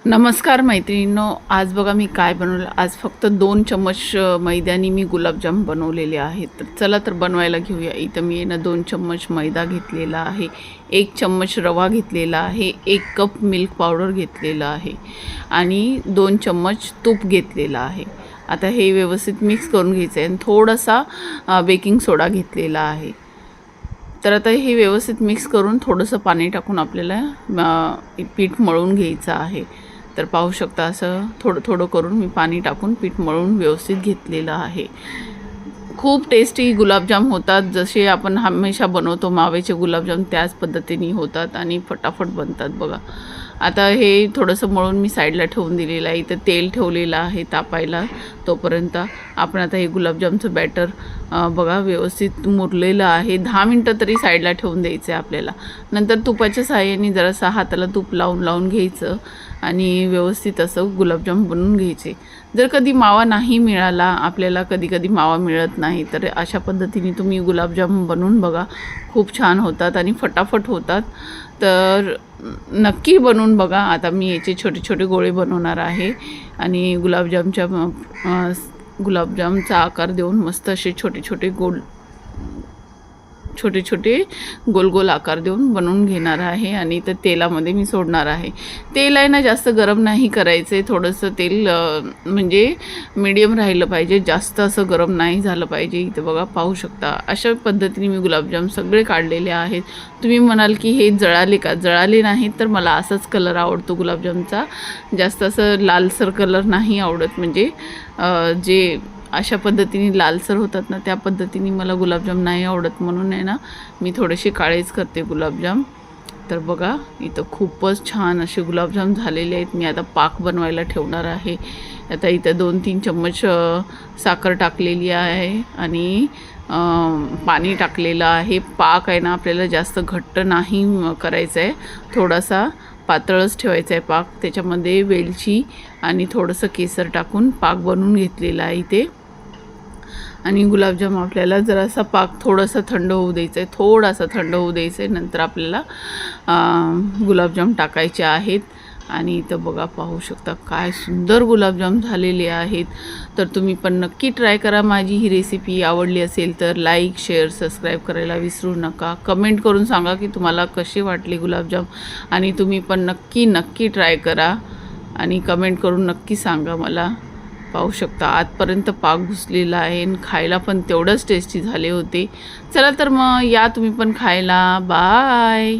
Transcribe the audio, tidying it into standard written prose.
नमस्कार मैत्रिणींनो, आज बघा मी काय बनवलं. आज फक्त 2 चम्मच मैद्याने मी गुलाबजाम बनवलेले आहेत. तर चला तर बनवायला घेऊया. इथं मी 2 चम्मच मैदा घेतलेला आहे, 1 चम्मच रवा घेतलेला आहे, 1 कप मिल्क पावडर घेतलेला आहे आणि 2 चम्मच तूप घेतलेला आहे. आता हे व्यवस्थित मिक्स करून घ्यायचं आहे आणि थोडासा बेकिंग सोडा घेतलेला आहे. तर आता हे व्यवस्थित मिक्स करून थोडंसं पाणी टाकून आपल्याला पीठ मळून घ्यायचं आहे. तर पाहू शकता असं थोडं थोडं करून मी पाणी टाकून पीठ मळून व्यवस्थित घेतलेलं आहे. खूप टेस्टी गुलाबजाम होतात. जसे आपण हमेशा बनवतो माव्याचे गुलाबजाम त्याच पद्धतीने होतात आणि फटाफट बनतात बघा. आता हे थोडंसं मळून मी साईडला ठेवून दिलेलं आहे. इथं तेल ठेवलेलं आहे तापायला. तोपर्यंत आपण आता हे गुलाबजामचं बॅटर बघा व्यवस्थित मुरलेलं आहे. 10 मिनटं तरी साईडला ठेवून द्यायचं आहे आपल्याला. नंतर तुपाच्या साहाय्याने जरासं हाताला तूप लावून घ्यायचं आणि व्यवस्थित असं गुलाबजाम बनवून घ्यायचे. जर कधी मावा नाही मिळाला आपल्याला, कधी मावा मिळत नाही, तर अशा पद्धतीने तुम्ही गुलाबजाम बनवून बघा. खूप छान होतात आणि फटाफट होतात. तर नक्की बनवून बघा. आता मी याचे छोटे छोटे गोळे बनवणार आहे आणि गुलाबजामचा आकार देऊन मस्त असे छोटे छोटे गोल गोल आकार देऊन बनवून घेणार आहे आणि तर तेलामध्ये मी सोडणार आहे. तेल आहे ना जास्त गरम नाही करायचं आहे. थोडंसं तेल म्हणजे मीडियम राहिलं पाहिजे, जास्त असं गरम नाही झालं पाहिजे. इथं बघा पाहू शकता अशा पद्धतीने मी गुलाबजाम सगळे काढलेले आहेत. तुम्ही म्हणाल की हे जळाले का? जळाले नाहीत. तर मला असाच कलर आवडतो गुलाबजामचा, जास्त असं लालसर कलर नाही आवडत. म्हणजे जे अशा पद्धतीने लालसर होतात ना त्या पद्धतीने मला गुलाबजाम नाही आवडत. म्हणून आहे ना मी थोडेसे काळेच करते गुलाबजाम. तर बघा इथं खूपच छान असे गुलाबजाम झालेले आहेत. मी आता पाक बनवायला ठेवणार आहे. आता इथं 2-3 चम्मच साखर टाकलेली आहे आणि पाणी टाकलेलं आहे. पाक आहे ना आपल्याला जास्त घट्ट नाही करायचं आहे, थोडासा पातळच ठेवायचा आहे पाक. त्याच्यामध्ये वेलची आणि थोडंसं केसर टाकून पाक बनवून घेतलेला आहे इथे. आणि गुलाबजाम आपल्याला जरासा पाक थोडासा थंड होऊ द्यायचा आहे, थोडासा थंड होऊ द्यायचं आहे. नंतर आपल्याला गुलाबजाम टाकायचे आहेत. आणि इथं बघा पाहू शकता काय सुंदर गुलाबजाम झालेले आहेत. तर तुम्ही पण नक्की ट्राय करा. माझी ही रेसिपी आवडली असेल तर लाईक, शेअर, सबस्क्राईब करायला विसरू नका. कमेंट करून सांगा की तुम्हाला कसे वाटले गुलाबजाम आणि तुम्ही पण नक्की ट्राय करा आणि कमेंट करून नक्की सांगा मला. पाहू शकता आतपर्यंत पाक घुसलेला आहे आणि खायला पण तेवढंच टेस्टी झाले होते. चला तर मग या तुम्ही पण खायला. बाय.